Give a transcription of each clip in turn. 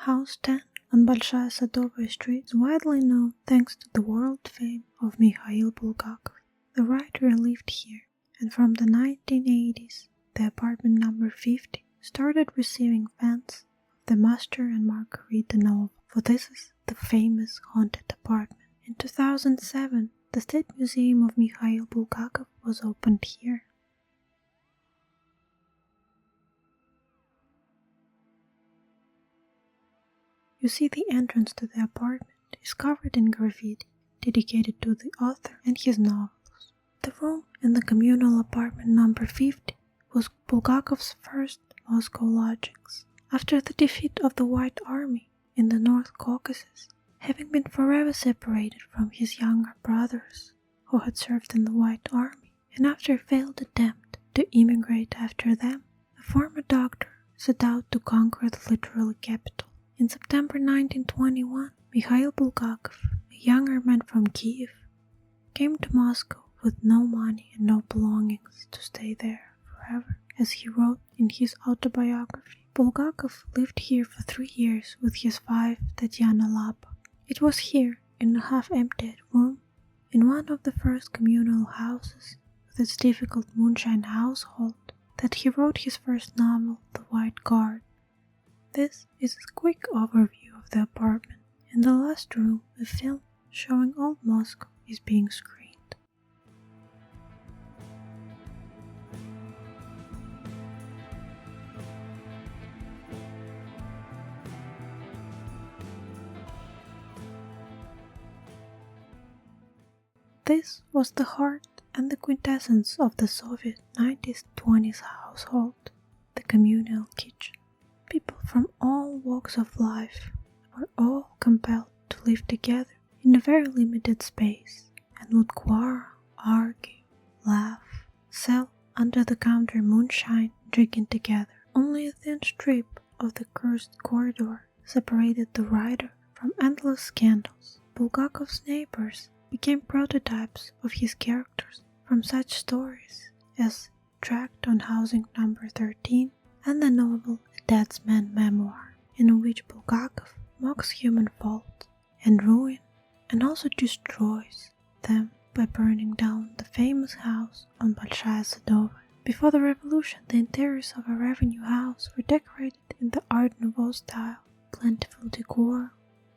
House 10 on Bolshaya Sadovaya Street is widely known thanks to the world fame of Mikhail Bulgakov. The writer lived here, and from the 1980s, the apartment number 50 started receiving fans of the Master and Margarita novel, for this is the famous haunted apartment. In 2007, the State Museum of Mikhail Bulgakov was opened here. You see, the entrance to the apartment is covered in graffiti dedicated to the author and his novels. The room in the communal apartment number 50 was Bulgakov's first Moscow lodgings. After the defeat of the White Army in the North Caucasus, having been forever separated from his younger brothers who had served in the White Army, and after a failed attempt to immigrate after them, the former doctor set out to conquer the literal capital. In September 1921, Mikhail Bulgakov, a younger man from Kiev, came to Moscow with no money and no belongings to stay there forever. As he wrote in his autobiography, Bulgakov lived here for 3 years with his wife Tatyana Lapa. It was here, in a half-emptied room, in one of the first communal houses with its difficult moonshine household, that he wrote his first novel, The White Guard. This is a quick overview of the apartment. In the last room, a film showing old Moscow is being screened. This was the heart and the quintessence of the Soviet 1920s household, the communal kitchen. People from all walks of life were all compelled to live together in a very limited space and would quarrel, argue, laugh, sell under-the-counter moonshine, drinking together. Only a thin strip of the cursed corridor separated the writer from endless scandals. Bulgakov's neighbors became prototypes of his characters from such stories as Tract on Housing Number 13 and the novel A Dead Man's Memoir, in which Bulgakov mocks human fault and ruin and also destroys them by burning down the famous house on Bolshaya Sadovaya. Before the revolution, the interiors of a revenue house were decorated in the Art Nouveau style, plentiful decor,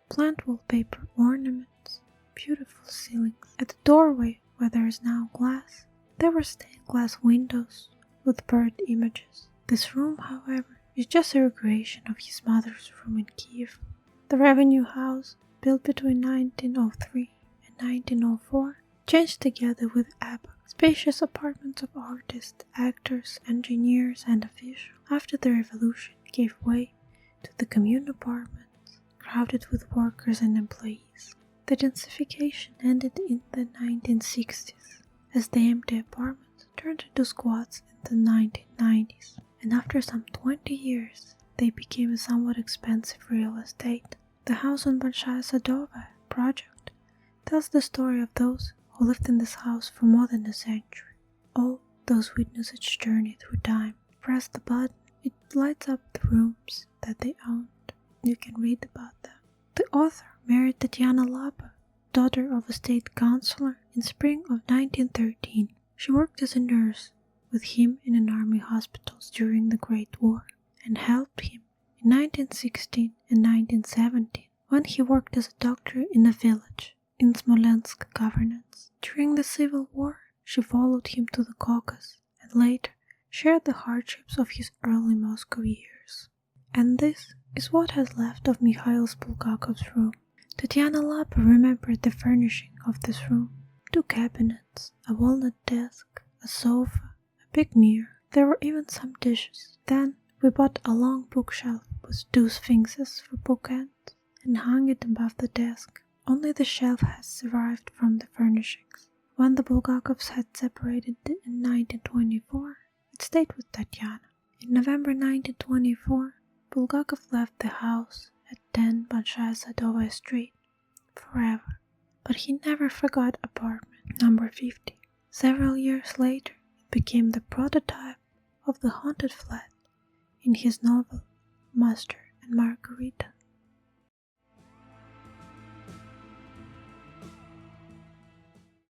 plant wallpaper ornaments, beautiful ceilings. At the doorway, where there is now glass, there were stained glass windows with bird images. This room, however, is just a recreation of his mother's room in Kiev. The revenue house, built between 1903 and 1904, changed together with epoch, spacious apartments of artists, actors, engineers, and officials. After the revolution, gave way to the commune apartments, crowded with workers and employees. The densification ended in the 1960s, as the empty apartments turned into squats in the 1990s. And after some 20 years, they became a somewhat expensive real estate. The house on Bolshaya Sadovaya project tells the story of those who lived in this house for more than a century. All those witness its journey through time. Press the button, it lights up the rooms that they owned. You can read about them. The author married Tatyana Lapa, daughter of a state councillor, in spring of 1913. She worked as a nurse with him in an army hospitals during the Great War, and helped him in 1916 and 1917 when he worked as a doctor in a village in Smolensk governance. During the Civil War, she followed him to the Caucasus and later shared the hardships of his early Moscow years. And this is what has left of Mikhail Bulgakov's room. Tatyana Lapa remembered the furnishing of this room: 2 cabinets, a walnut desk, a sofa, big mirror. There were even some dishes. Then we bought a long bookshelf with 2 sphinxes for bookends and hung it above the desk. Only the shelf has survived from the furnishings. When the Bulgakovs had separated in 1924, it stayed with Tatyana. In November 1924, Bulgakov left the house at 10 Bolshaya Sadovaya Street forever, but he never forgot apartment number 50. Several years later, became the prototype of the haunted flat in his novel Master and Margarita.